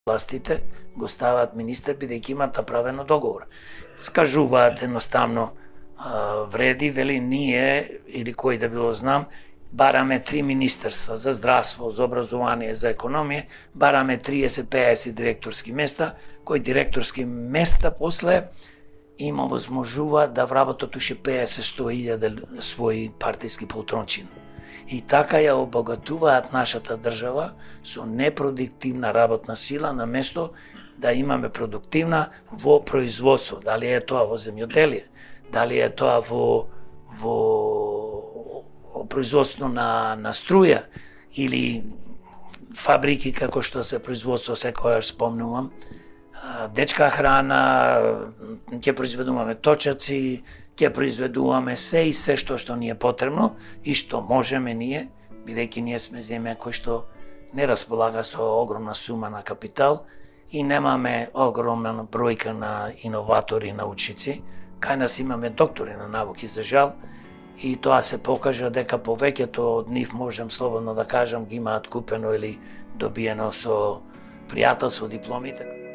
властите го ставаат министер бидејќи имаат направено договор. Скажуваат едноставно вреди, вели ние или кој да било знам, бараме 3 министерства за здравство, за образование, за економија, бараме 30-50 директорски места, кои директорски места после има возможува да вработат уште 50-100 своји партиски полтрончини. И така ја обогатуваат нашата држава со непродуктивна работна сила на место да имаме продуктивна во производство. Дали е тоа во земјоделие, дали е тоа во производство на струја или фабрики како што се производство секојаш спомнувам, дечка храна, ќе произведуваме точаци, ќе произведуваме се и се што ни е потребно и што можеме ние, бидејќи ние сме земја кој што не располага со огромна сума на капитал и немаме огромна бројка на иноватори и научници. Кај нас имаме доктори на науки, за жал, и тоа се покажа дека повеќето од нив, можем слободно да кажам, ги имаат купено или добиено со пријателство дипломите.